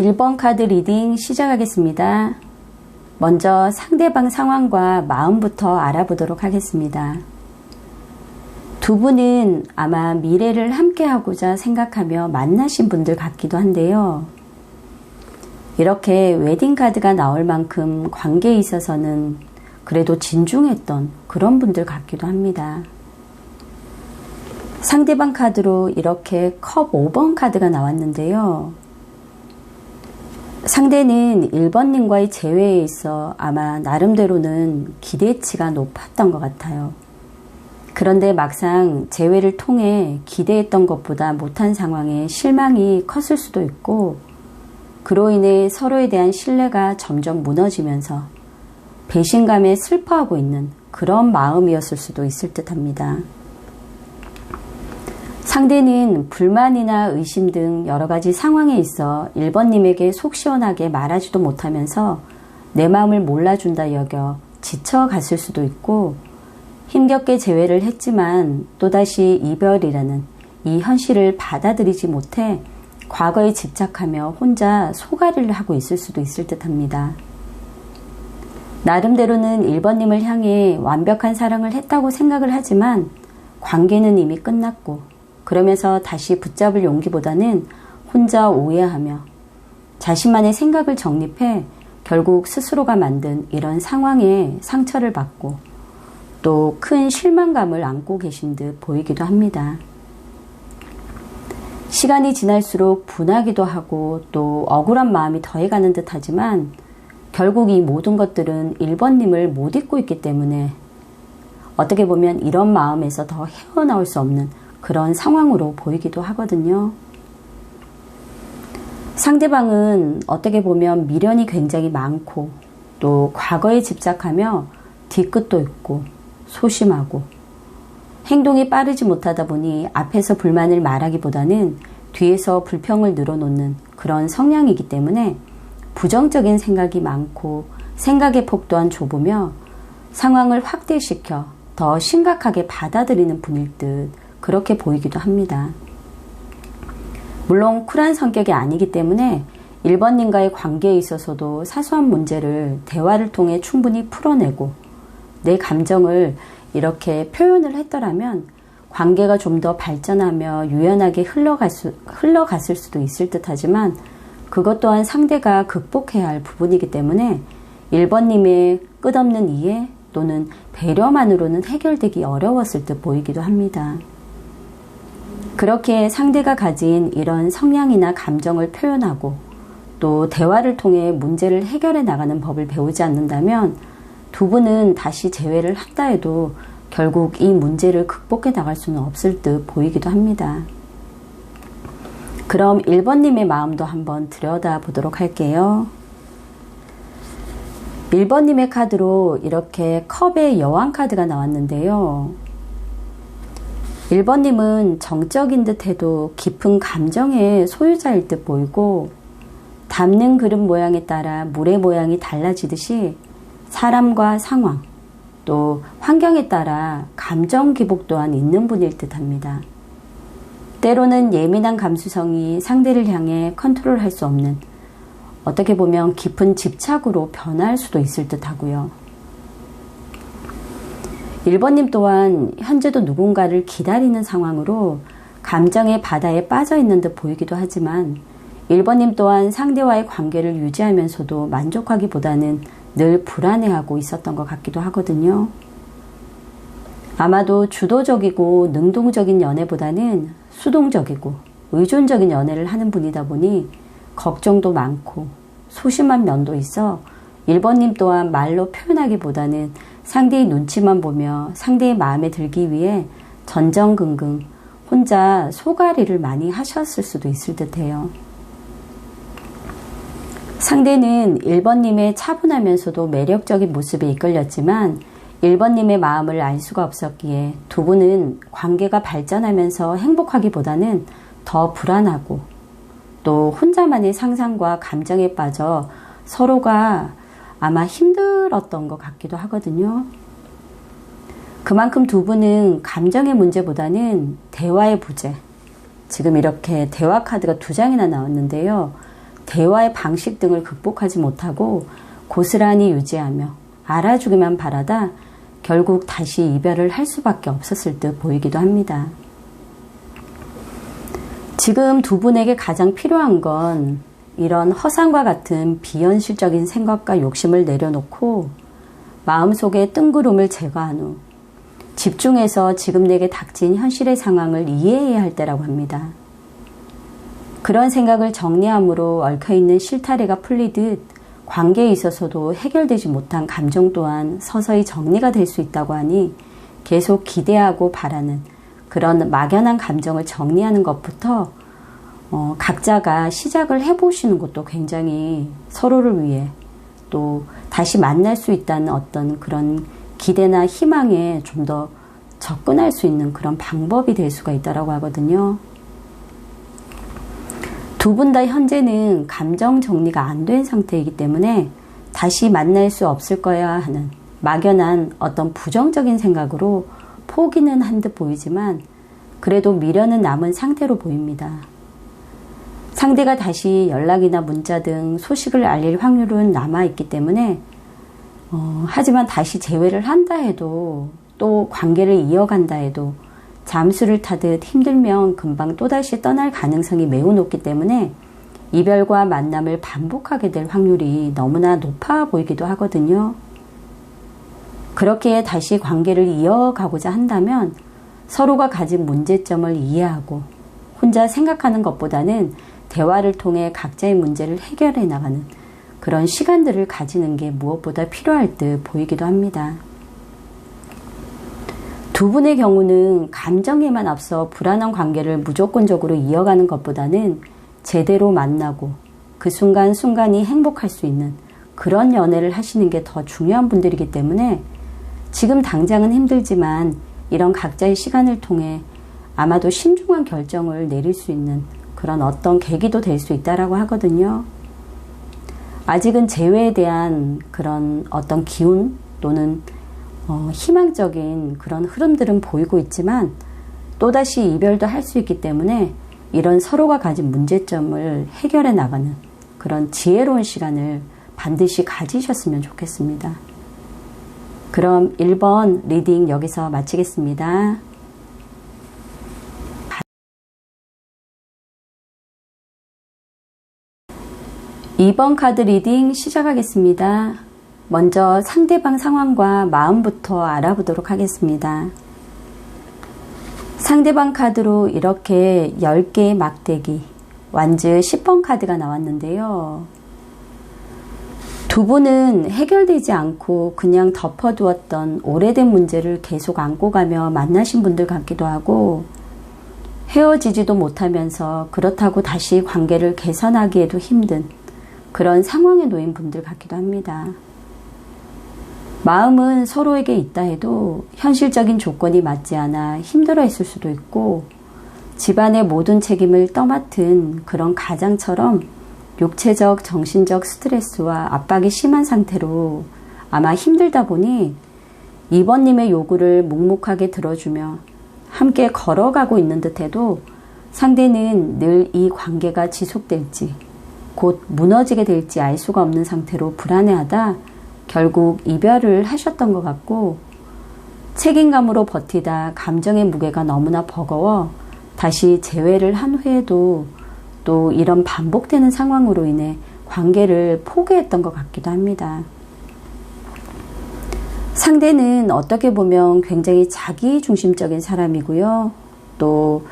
1번 카드 리딩 시작하겠습니다. 먼저 상대방 상황과 마음부터 알아보도록 하겠습니다. 두 분은 아마 미래를 함께하고자 생각하며 만나신 분들 같기도 한데요. 이렇게 웨딩카드가 나올 만큼 관계에 있어서는 그래도 진중했던 그런 분들 같기도 합니다. 상대방 카드로 이렇게 컵 5번 카드가 나왔는데요. 상대는 1번님과의 재회에 있어 아마 나름대로는 기대치가 높았던 것 같아요. 그런데 막상 재회를 통해 기대했던 것보다 못한 상황에 실망이 컸을 수도 있고, 그로 인해 서로에 대한 신뢰가 점점 무너지면서 배신감에 슬퍼하고 있는 그런 마음이었을 수도 있을 듯 합니다. 상대는 불만이나 의심 등 여러 가지 상황에 있어 1번님에게 속 시원하게 말하지도 못하면서 내 마음을 몰라준다 여겨 지쳐갔을 수도 있고, 힘겹게 재회를 했지만 또다시 이별이라는 이 현실을 받아들이지 못해 과거에 집착하며 혼자 소가리를 하고 있을 수도 있을 듯 합니다. 나름대로는 1번님을 향해 완벽한 사랑을 했다고 생각을 하지만 관계는 이미 끝났고, 그러면서 다시 붙잡을 용기보다는 혼자 오해하며 자신만의 생각을 정립해 결국 스스로가 만든 이런 상황에 상처를 받고 또 큰 실망감을 안고 계신 듯 보이기도 합니다. 시간이 지날수록 분하기도 하고 또 억울한 마음이 더해가는 듯 하지만 결국 이 모든 것들은 1번님을 못 잊고 있기 때문에 어떻게 보면 이런 마음에서 더 헤어나올 수 없는 그런 상황으로 보이기도 하거든요. 상대방은 어떻게 보면 미련이 굉장히 많고 또 과거에 집착하며 뒤끝도 있고 소심하고 행동이 빠르지 못하다 보니 앞에서 불만을 말하기보다는 뒤에서 불평을 늘어놓는 그런 성향이기 때문에 부정적인 생각이 많고 생각의 폭 또한 좁으며 상황을 확대시켜 더 심각하게 받아들이는 분일 듯 그렇게 보이기도 합니다. 물론 쿨한 성격이 아니기 때문에 1번님과의 관계에 있어서도 사소한 문제를 대화를 통해 충분히 풀어내고 내 감정을 이렇게 표현을 했더라면 관계가 좀 더 발전하며 유연하게 흘러갔을 수도 있을 듯 하지만 그것 또한 상대가 극복해야 할 부분이기 때문에 1번님의 끝없는 이해 또는 배려만으로는 해결되기 어려웠을 듯 보이기도 합니다. 그렇게 상대가 가진 이런 성향이나 감정을 표현하고 또 대화를 통해 문제를 해결해 나가는 법을 배우지 않는다면 두 분은 다시 재회를 한다 해도 결국 이 문제를 극복해 나갈 수는 없을 듯 보이기도 합니다. 그럼 1번님의 마음도 한번 들여다보도록 할게요. 1번님의 카드로 이렇게 컵의 여왕 카드가 나왔는데요. 1번님은 정적인 듯 해도 깊은 감정의 소유자일 듯 보이고, 담는 그릇 모양에 따라 물의 모양이 달라지듯이 사람과 상황, 또 환경에 따라 감정 기복 또한 있는 분일 듯 합니다. 때로는 예민한 감수성이 상대를 향해 컨트롤할 수 없는 어떻게 보면 깊은 집착으로 변할 수도 있을 듯 하고요. 1번님 또한 현재도 누군가를 기다리는 상황으로 감정의 바다에 빠져 있는 듯 보이기도 하지만 1번님 또한 상대와의 관계를 유지하면서도 만족하기보다는 늘 불안해하고 있었던 것 같기도 하거든요. 아마도 주도적이고 능동적인 연애보다는 수동적이고 의존적인 연애를 하는 분이다 보니 걱정도 많고 소심한 면도 있어 1번님 또한 말로 표현하기보다는 상대의 눈치만 보며 상대의 마음에 들기 위해 전전긍긍 혼자 소가리를 많이 하셨을 수도 있을 듯해요. 상대는 1번님의 차분하면서도 매력적인 모습에 이끌렸지만 1번님의 마음을 알 수가 없었기에 두 분은 관계가 발전하면서 행복하기보다는 더 불안하고 또 혼자만의 상상과 감정에 빠져 서로가 아마 힘들었던 것 같기도 하거든요. 그만큼 두 분은 감정의 문제보다는 대화의 부재, 지금 이렇게 대화 카드가 2장이나 나왔는데요. 대화의 방식 등을 극복하지 못하고 고스란히 유지하며 알아주기만 바라다 결국 다시 이별을 할 수밖에 없었을 듯 보이기도 합니다. 지금 두 분에게 가장 필요한 건 이런 허상과 같은 비현실적인 생각과 욕심을 내려놓고 마음속의 뜬구름을 제거한 후 집중해서 지금 내게 닥친 현실의 상황을 이해해야 할 때라고 합니다. 그런 생각을 정리함으로 얽혀있는 실타래가 풀리듯 관계에 있어서도 해결되지 못한 감정 또한 서서히 정리가 될 수 있다고 하니 계속 기대하고 바라는 그런 막연한 감정을 정리하는 것부터 각자가 시작을 해보시는 것도 굉장히 서로를 위해 또 다시 만날 수 있다는 어떤 그런 기대나 희망에 좀 더 접근할 수 있는 그런 방법이 될 수가 있다고 하거든요. 두 분 다 현재는 감정 정리가 안 된 상태이기 때문에 다시 만날 수 없을 거야 하는 막연한 어떤 부정적인 생각으로 포기는 한 듯 보이지만 그래도 미련은 남은 상태로 보입니다. 상대가 다시 연락이나 문자 등 소식을 알릴 확률은 남아있기 때문에 하지만 다시 재회를 한다 해도 또 관계를 이어간다 해도 잠수를 타듯 힘들면 금방 또다시 떠날 가능성이 매우 높기 때문에 이별과 만남을 반복하게 될 확률이 너무나 높아 보이기도 하거든요. 그렇게 다시 관계를 이어가고자 한다면 서로가 가진 문제점을 이해하고 혼자 생각하는 것보다는 대화를 통해 각자의 문제를 해결해 나가는 그런 시간들을 가지는 게 무엇보다 필요할 듯 보이기도 합니다. 두 분의 경우는 감정에만 앞서 불안한 관계를 무조건적으로 이어가는 것보다는 제대로 만나고 그 순간순간이 행복할 수 있는 그런 연애를 하시는 게 더 중요한 분들이기 때문에 지금 당장은 힘들지만 이런 각자의 시간을 통해 아마도 신중한 결정을 내릴 수 있는 그런 어떤 계기도 될 수 있다라고 하거든요. 아직은 재회에 대한 그런 어떤 기운 또는 희망적인 그런 흐름들은 보이고 있지만 또다시 이별도 할 수 있기 때문에 이런 서로가 가진 문제점을 해결해 나가는 그런 지혜로운 시간을 반드시 가지셨으면 좋겠습니다. 그럼 1번 리딩 여기서 마치겠습니다. 2번 카드 리딩 시작하겠습니다. 먼저 상대방 상황과 마음부터 알아보도록 하겠습니다. 상대방 카드로 이렇게 10개의 막대기, 완즈 10번 카드가 나왔는데요. 두 분은 해결되지 않고 그냥 덮어두었던 오래된 문제를 계속 안고 가며 만나신 분들 같기도 하고 헤어지지도 못하면서 그렇다고 다시 관계를 개선하기에도 힘든 그런 상황에 놓인 분들 같기도 합니다. 마음은 서로에게 있다 해도 현실적인 조건이 맞지 않아 힘들어 했을 수도 있고 집안의 모든 책임을 떠맡은 그런 가장처럼 육체적, 정신적 스트레스와 압박이 심한 상태로 아마 힘들다 보니 2번님의 요구를 묵묵하게 들어주며 함께 걸어가고 있는 듯해도 상대는 늘 이 관계가 지속될지 곧 무너지게 될지 알 수가 없는 상태로 불안해하다 결국 이별을 하셨던 것 같고 책임감으로 버티다 감정의 무게가 너무나 버거워 다시 재회를 한 후에도 또 이런 반복되는 상황으로 인해 관계를 포기했던 것 같기도 합니다. 상대는 어떻게 보면 굉장히 자기중심적인 사람이고요. 또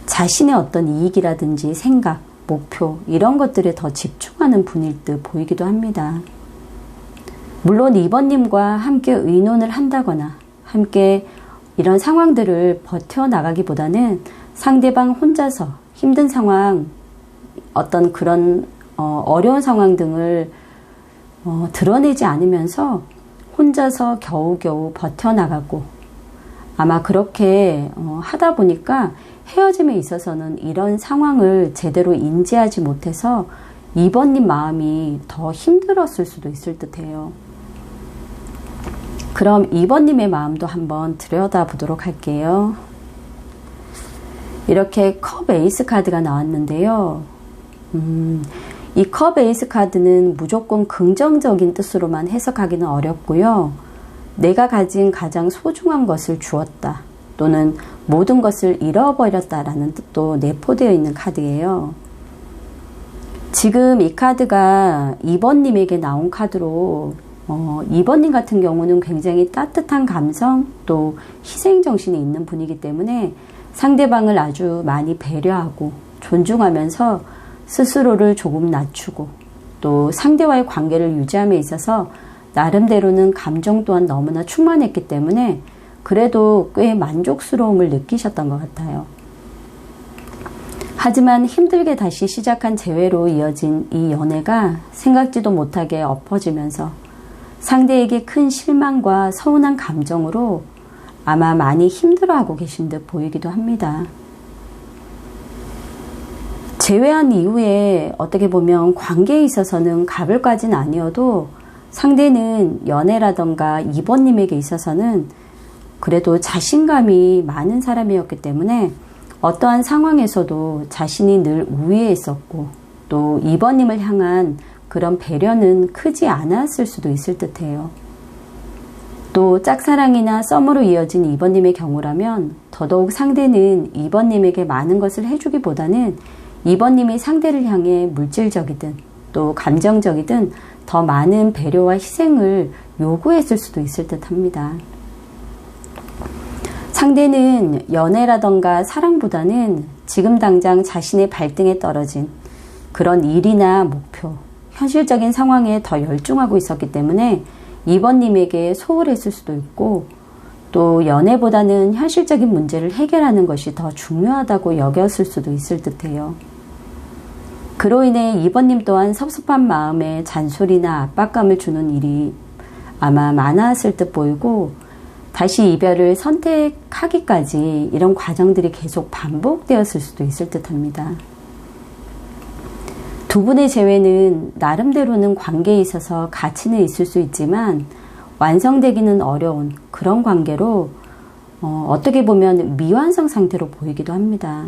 자신의 어떤 이익이라든지 생각, 목표 이런 것들에 더 집중하는 분일 듯 보이기도 합니다. 물론 2번님과 함께 의논을 한다거나 함께 이런 상황들을 버텨나가기보다는 상대방 혼자서 힘든 상황, 어떤 그런 어려운 상황 등을 드러내지 않으면서 혼자서 겨우겨우 버텨나가고 아마 그렇게 하다 보니까 헤어짐에 있어서는 이런 상황을 제대로 인지하지 못해서 2번님 마음이 더 힘들었을 수도 있을 듯해요. 그럼 2번님의 마음도 한번 들여다보도록 할게요. 이렇게 컵 에이스 카드가 나왔는데요. 이 컵 에이스 카드는 무조건 긍정적인 뜻으로만 해석하기는 어렵고요. 내가 가진 가장 소중한 것을 주었다 또는 모든 것을 잃어버렸다라는 뜻도 내포되어 있는 카드예요. 지금 이 카드가 2번님에게 나온 카드로 2번님 같은 경우는 굉장히 따뜻한 감성 또 희생정신이 있는 분이기 때문에 상대방을 아주 많이 배려하고 존중하면서 스스로를 조금 낮추고 또 상대와의 관계를 유지함에 있어서 나름대로는 감정 또한 너무나 충만했기 때문에 그래도 꽤 만족스러움을 느끼셨던 것 같아요. 하지만 힘들게 다시 시작한 재회로 이어진 이 연애가 생각지도 못하게 엎어지면서 상대에게 큰 실망과 서운한 감정으로 아마 많이 힘들어하고 계신 듯 보이기도 합니다. 재회한 이후에 어떻게 보면 관계에 있어서는 갑을까지는 아니어도 상대는 연애라던가 2번님에게 있어서는 그래도 자신감이 많은 사람이었기 때문에 어떠한 상황에서도 자신이 늘 우위에 있었고 또 2번님을 향한 그런 배려는 크지 않았을 수도 있을 듯해요. 또 짝사랑이나 썸으로 이어진 2번님의 경우라면 더더욱 상대는 2번님에게 많은 것을 해주기보다는 2번님이 상대를 향해 물질적이든 또 감정적이든 더 많은 배려와 희생을 요구했을 수도 있을 듯 합니다. 상대는 연애라던가 사랑보다는 지금 당장 자신의 발등에 떨어진 그런 일이나 목표, 현실적인 상황에 더 열중하고 있었기 때문에 2번님에게 소홀했을 수도 있고 또 연애보다는 현실적인 문제를 해결하는 것이 더 중요하다고 여겼을 수도 있을 듯해요. 그로 인해 2번님 또한 섭섭한 마음에 잔소리나 압박감을 주는 일이 아마 많았을 듯 보이고 다시 이별을 선택하기까지 이런 과정들이 계속 반복되었을 수도 있을 듯 합니다. 두 분의 재회는 나름대로는 관계에 있어서 가치는 있을 수 있지만 완성되기는 어려운 그런 관계로 어떻게 보면 미완성 상태로 보이기도 합니다.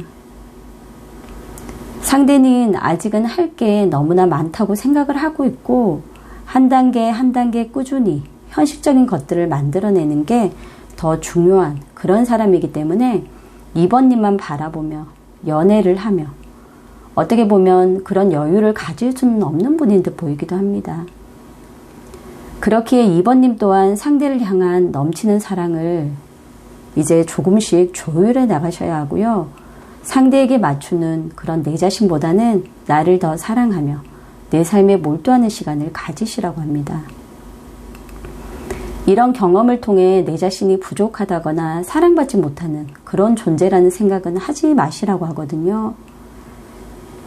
상대는 아직은 할 게 너무나 많다고 생각을 하고 있고 한 단계 한 단계 꾸준히 현실적인 것들을 만들어내는 게 더 중요한 그런 사람이기 때문에 2번님만 바라보며 연애를 하며 어떻게 보면 그런 여유를 가질 수는 없는 분인 듯 보이기도 합니다. 그렇기에 2번님 또한 상대를 향한 넘치는 사랑을 이제 조금씩 조율해 나가셔야 하고요. 상대에게 맞추는 그런 내 자신보다는 나를 더 사랑하며 내 삶에 몰두하는 시간을 가지시라고 합니다. 이런 경험을 통해 내 자신이 부족하다거나 사랑받지 못하는 그런 존재라는 생각은 하지 마시라고 하거든요.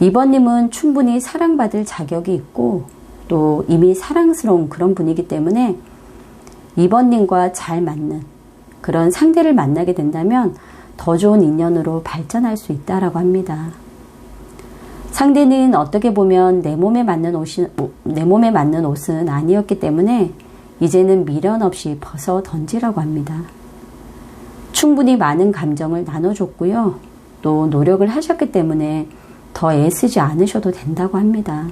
2번님은 충분히 사랑받을 자격이 있고 또 이미 사랑스러운 그런 분이기 때문에 2번님과 잘 맞는 그런 상대를 만나게 된다면 더 좋은 인연으로 발전할 수 있다라고 합니다. 상대는 어떻게 보면 내 몸에 맞는 옷은 아니었기 때문에 이제는 미련 없이 벗어 던지라고 합니다. 충분히 많은 감정을 나눠줬고요. 또 노력을 하셨기 때문에 더 애쓰지 않으셔도 된다고 합니다.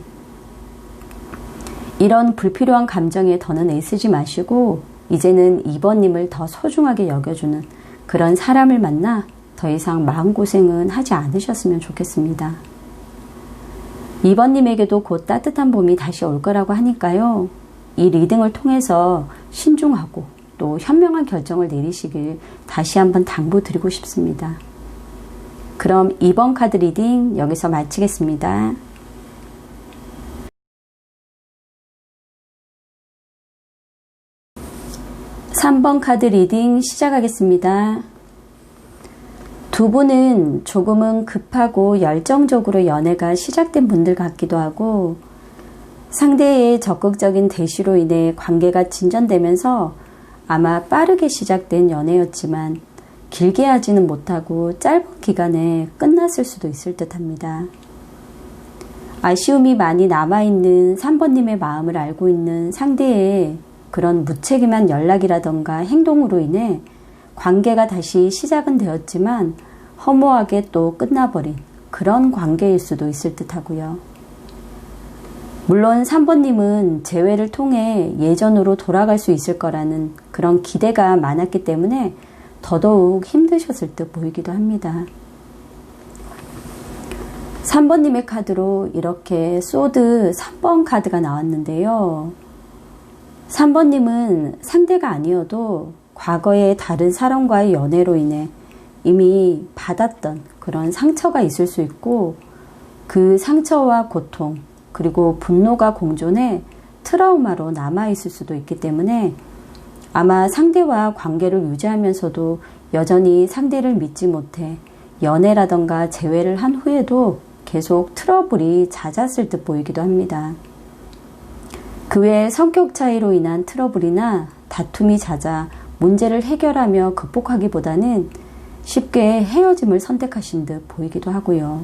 이런 불필요한 감정에 더는 애쓰지 마시고 이제는 2번님을 더 소중하게 여겨주는 그런 사람을 만나 더 이상 마음고생은 하지 않으셨으면 좋겠습니다. 2번님에게도 곧 따뜻한 봄이 다시 올 거라고 하니까요. 이 리딩을 통해서 신중하고 또 현명한 결정을 내리시길 다시 한번 당부드리고 싶습니다. 그럼 2번 카드 리딩 여기서 마치겠습니다. 3번 카드 리딩 시작하겠습니다. 두 분은 조금은 급하고 열정적으로 연애가 시작된 분들 같기도 하고 상대의 적극적인 대시로 인해 관계가 진전되면서 아마 빠르게 시작된 연애였지만 길게 하지는 못하고 짧은 기간에 끝났을 수도 있을 듯 합니다. 아쉬움이 많이 남아있는 3번님의 마음을 알고 있는 상대의 그런 무책임한 연락이라던가 행동으로 인해 관계가 다시 시작은 되었지만 허무하게 또 끝나버린 그런 관계일 수도 있을 듯 하고요. 물론 3번님은 재회를 통해 예전으로 돌아갈 수 있을 거라는 그런 기대가 많았기 때문에 더더욱 힘드셨을 듯 보이기도 합니다. 3번님의 카드로 이렇게 소드 3번 카드가 나왔는데요. 3번님은 상대가 아니어도 과거의 다른 사람과의 연애로 인해 이미 받았던 그런 상처가 있을 수 있고, 그 상처와 고통 그리고 분노가 공존해 트라우마로 남아있을 수도 있기 때문에 아마 상대와 관계를 유지하면서도 여전히 상대를 믿지 못해 연애라던가 재회를 한 후에도 계속 트러블이 잦았을 듯 보이기도 합니다. 그 외에 성격 차이로 인한 트러블이나 다툼이 잦아 문제를 해결하며 극복하기보다는 쉽게 헤어짐을 선택하신 듯 보이기도 하고요.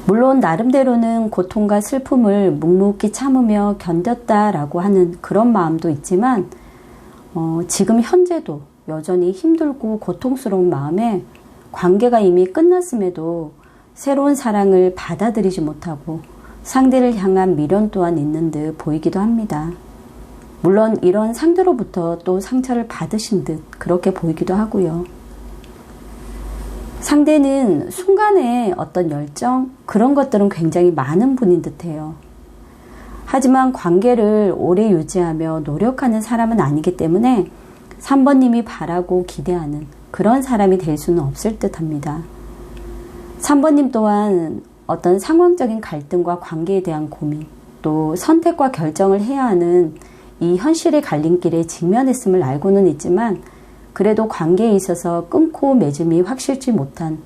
물론 나름대로는 고통과 슬픔을 묵묵히 참으며 견뎠다라고 하는 그런 마음도 있지만 지금 현재도 여전히 힘들고 고통스러운 마음에 관계가 이미 끝났음에도 새로운 사랑을 받아들이지 못하고 상대를 향한 미련 또한 있는 듯 보이기도 합니다. 물론 이런 상대로부터 또 상처를 받으신 듯 그렇게 보이기도 하고요. 상대는 순간에 어떤 열정, 그런 것들은 굉장히 많은 분인 듯해요. 하지만 관계를 오래 유지하며 노력하는 사람은 아니기 때문에 3번님이 바라고 기대하는 그런 사람이 될 수는 없을 듯합니다. 3번님 또한 어떤 상황적인 갈등과 관계에 대한 고민, 또 선택과 결정을 해야 하는 이 현실의 갈림길에 직면했음을 알고는 있지만 그래도 관계에 있어서 끊고 맺음이 확실치 못한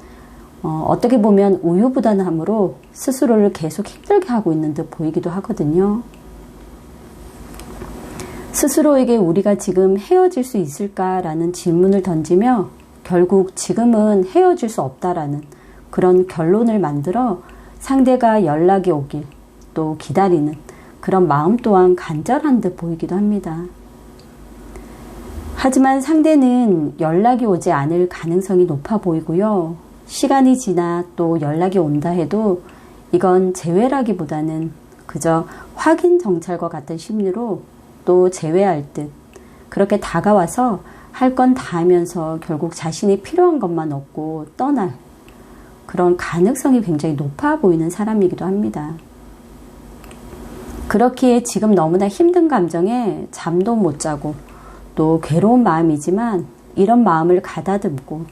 어떻게 보면 우유부단함으로 스스로를 계속 힘들게 하고 있는 듯 보이기도 하거든요. 스스로에게 우리가 지금 헤어질 수 있을까라는 질문을 던지며 결국 지금은 헤어질 수 없다라는 그런 결론을 만들어 상대가 연락이 오길 또 기다리는 그런 마음 또한 간절한 듯 보이기도 합니다. 하지만 상대는 연락이 오지 않을 가능성이 높아 보이고요. 시간이 지나 또 연락이 온다 해도 이건 재회라기보다는 그저 확인 정찰과 같은 심리로 또 재회할 듯 그렇게 다가와서 할 건 다 하면서 결국 자신이 필요한 것만 얻고 떠날 그런 가능성이 굉장히 높아 보이는 사람이기도 합니다. 그렇기에 지금 너무나 힘든 감정에 잠도 못 자고 또 괴로운 마음이지만 이런 마음을 가다듬고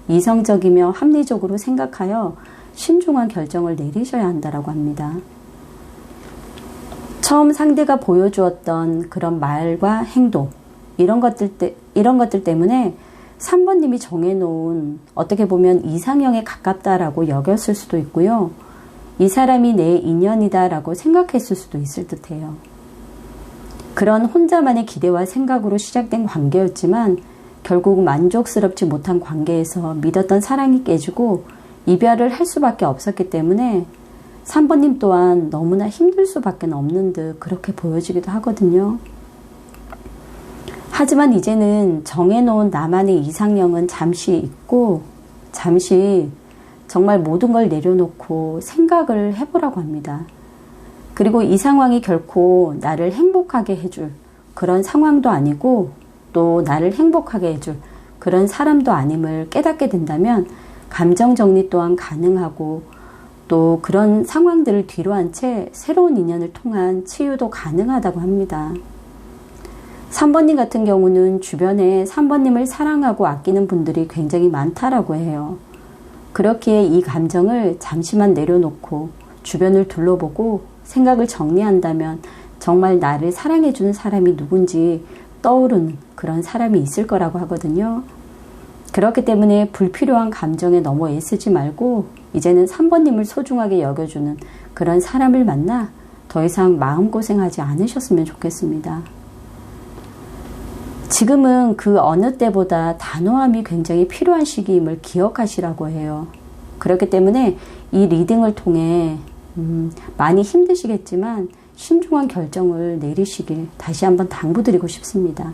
이성적이며 합리적으로 생각하여 신중한 결정을 내리셔야 한다고 합니다. 처음 상대가 보여주었던 그런 말과 행동 이런 것들 때문에 3번님이 정해놓은 어떻게 보면 이상형에 가깝다라고 여겼을 수도 있고요. 이 사람이 내 인연이다라고 생각했을 수도 있을 듯해요. 그런 혼자만의 기대와 생각으로 시작된 관계였지만 결국 만족스럽지 못한 관계에서 믿었던 사랑이 깨지고 이별을 할 수밖에 없었기 때문에 3번님 또한 너무나 힘들 수밖에 없는 듯 그렇게 보여지기도 하거든요. 하지만 이제는 정해놓은 나만의 이상형은 잠시 잊고 잠시 정말 모든 걸 내려놓고 생각을 해보라고 합니다. 그리고 이 상황이 결코 나를 행복하게 해줄 그런 상황도 아니고 또 나를 행복하게 해줄 그런 사람도 아님을 깨닫게 된다면 감정 정리 또한 가능하고 또 그런 상황들을 뒤로한 채 새로운 인연을 통한 치유도 가능하다고 합니다. 3번님 같은 경우는 주변에 3번님을 사랑하고 아끼는 분들이 굉장히 많다라고 해요. 그렇기에 이 감정을 잠시만 내려놓고 주변을 둘러보고 생각을 정리한다면 정말 나를 사랑해주는 사람이 누군지 떠오르는 그런 사람이 있을 거라고 하거든요. 그렇기 때문에 불필요한 감정에 너무 애쓰지 말고 이제는 3번님을 소중하게 여겨주는 그런 사람을 만나 더 이상 마음고생하지 않으셨으면 좋겠습니다. 지금은 그 어느 때보다 단호함이 굉장히 필요한 시기임을 기억하시라고 해요. 그렇기 때문에 이 리딩을 통해 많이 힘드시겠지만 신중한 결정을 내리시길 다시 한번 당부드리고 싶습니다.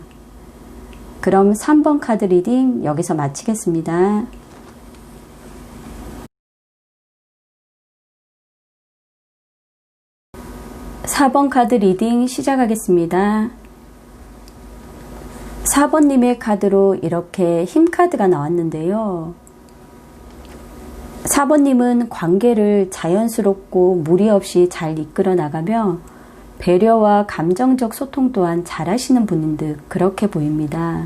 그럼 3번 카드 리딩 여기서 마치겠습니다. 4번 카드 리딩 시작하겠습니다. 4번님의 카드로 이렇게 힘 카드가 나왔는데요. 4번님은 관계를 자연스럽고 무리 없이 잘 이끌어 나가며 배려와 감정적 소통 또한 잘하시는 분인 듯 그렇게 보입니다.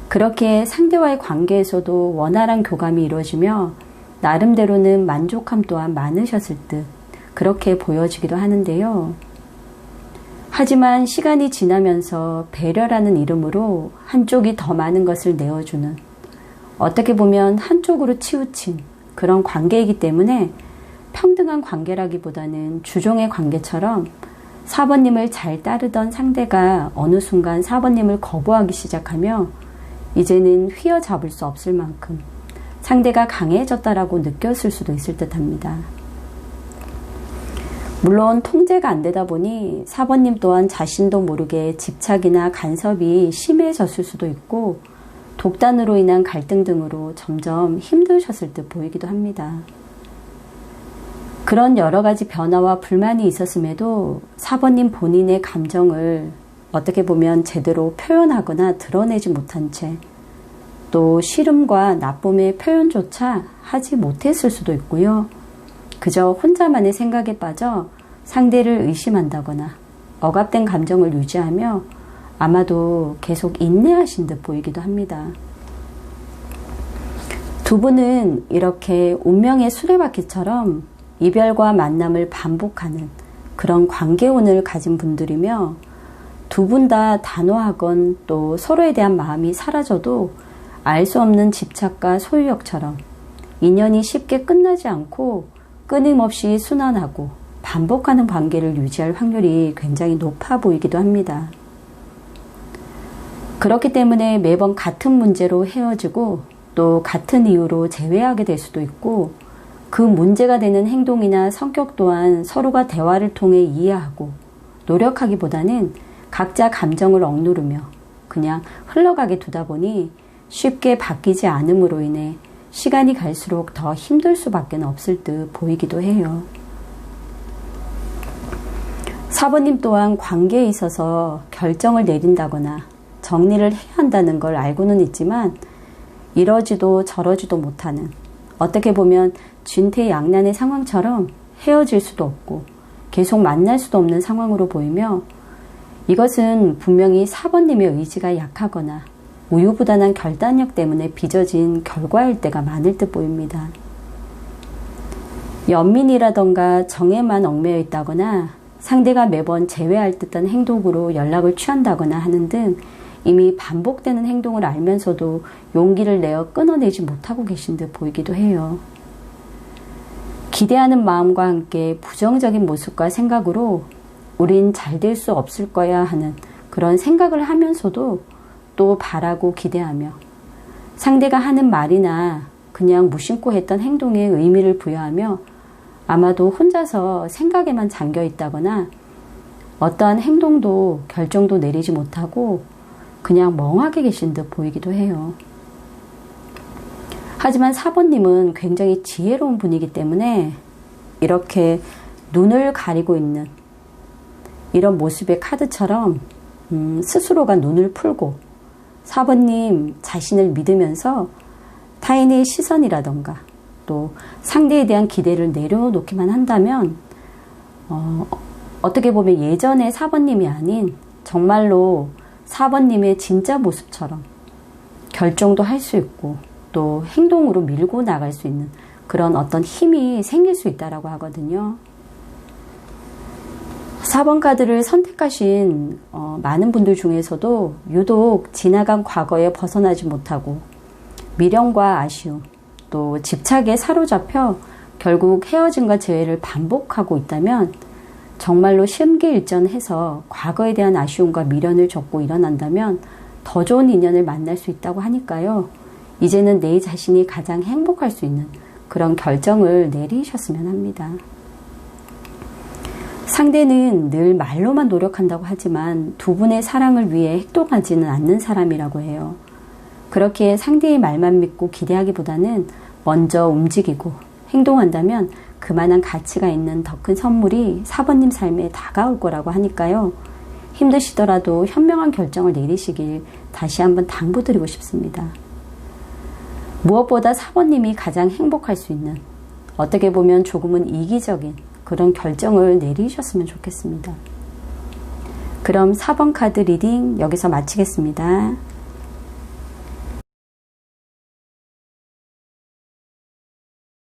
그렇게 상대와의 관계에서도 원활한 교감이 이루어지며 나름대로는 만족함 또한 많으셨을 듯 그렇게 보여지기도 하는데요. 하지만 시간이 지나면서 배려라는 이름으로 한쪽이 더 많은 것을 내어주는, 어떻게 보면 한쪽으로 치우친 그런 관계이기 때문에 평등한 관계라기보다는 주종의 관계처럼 4번님을 잘 따르던 상대가 어느 순간 4번님을 거부하기 시작하며 이제는 휘어잡을 수 없을 만큼 상대가 강해졌다라고 느꼈을 수도 있을 듯합니다. 물론 통제가 안 되다 보니 4번님 또한 자신도 모르게 집착이나 간섭이 심해졌을 수도 있고 독단으로 인한 갈등 등으로 점점 힘드셨을 듯 보이기도 합니다. 그런 여러 가지 변화와 불만이 있었음에도 4번님 본인의 감정을 어떻게 보면 제대로 표현하거나 드러내지 못한 채 또 싫음과 나쁨의 표현조차 하지 못했을 수도 있고요. 그저 혼자만의 생각에 빠져 상대를 의심한다거나 억압된 감정을 유지하며 아마도 계속 인내하신 듯 보이기도 합니다. 두 분은 이렇게 운명의 수레바퀴처럼 이별과 만남을 반복하는 그런 관계운을 가진 분들이며 두 분 다 단호하건 또 서로에 대한 마음이 사라져도 알 수 없는 집착과 소유욕처럼 인연이 쉽게 끝나지 않고 끊임없이 순환하고 반복하는 관계를 유지할 확률이 굉장히 높아 보이기도 합니다. 그렇기 때문에 매번 같은 문제로 헤어지고 또 같은 이유로 재회하게 될 수도 있고 그 문제가 되는 행동이나 성격 또한 서로가 대화를 통해 이해하고 노력하기보다는 각자 감정을 억누르며 그냥 흘러가게 두다 보니 쉽게 바뀌지 않음으로 인해 시간이 갈수록 더 힘들 수밖에 없을 듯 보이기도 해요. 4번님 또한 관계에 있어서 결정을 내린다거나 정리를 해야 한다는 걸 알고는 있지만 이러지도 저러지도 못하는, 어떻게 보면 진퇴양난의 상황처럼 헤어질 수도 없고 계속 만날 수도 없는 상황으로 보이며 이것은 분명히 4번님의 의지가 약하거나 우유부단한 결단력 때문에 빚어진 결과일 때가 많을 듯 보입니다. 연민이라던가 정에만 얽매여 있다거나 상대가 매번 제외할 듯한 행동으로 연락을 취한다거나 하는 등 이미 반복되는 행동을 알면서도 용기를 내어 끊어내지 못하고 계신 듯 보이기도 해요. 기대하는 마음과 함께 부정적인 모습과 생각으로 우린 잘 될 수 없을 거야 하는 그런 생각을 하면서도 또 바라고 기대하며 상대가 하는 말이나 그냥 무심코 했던 행동에 의미를 부여하며 아마도 혼자서 생각에만 잠겨 있다거나 어떠한 행동도 결정도 내리지 못하고 그냥 멍하게 계신 듯 보이기도 해요. 하지만 4번님은 굉장히 지혜로운 분이기 때문에 이렇게 눈을 가리고 있는 이런 모습의 카드처럼 스스로가 눈을 풀고 4번님 자신을 믿으면서 타인의 시선이라던가 또 상대에 대한 기대를 내려놓기만 한다면 어떻게 보면 예전의 4번님이 아닌 정말로 4번님의 진짜 모습처럼 결정도 할 수 있고 또 행동으로 밀고 나갈 수 있는 그런 어떤 힘이 생길 수 있다라고 하거든요. 4번 카드를 선택하신 많은 분들 중에서도 유독 지나간 과거에 벗어나지 못하고 미련과 아쉬움 또 집착에 사로잡혀 결국 헤어짐과 재회를 반복하고 있다면 정말로 심기일전해서 과거에 대한 아쉬움과 미련을 접고 일어난다면 더 좋은 인연을 만날 수 있다고 하니까요. 이제는 내 자신이 가장 행복할 수 있는 그런 결정을 내리셨으면 합니다. 상대는 늘 말로만 노력한다고 하지만 두 분의 사랑을 위해 행동하지는 않는 사람이라고 해요. 그렇게 상대의 말만 믿고 기대하기보다는 먼저 움직이고 행동한다면 그만한 가치가 있는 더 큰 선물이 4번님 삶에 다가올 거라고 하니까요. 힘드시더라도 현명한 결정을 내리시길 다시 한번 당부드리고 싶습니다. 무엇보다 4번님이 가장 행복할 수 있는, 어떻게 보면 조금은 이기적인 그런 결정을 내리셨으면 좋겠습니다. 그럼 4번 카드 리딩 여기서 마치겠습니다.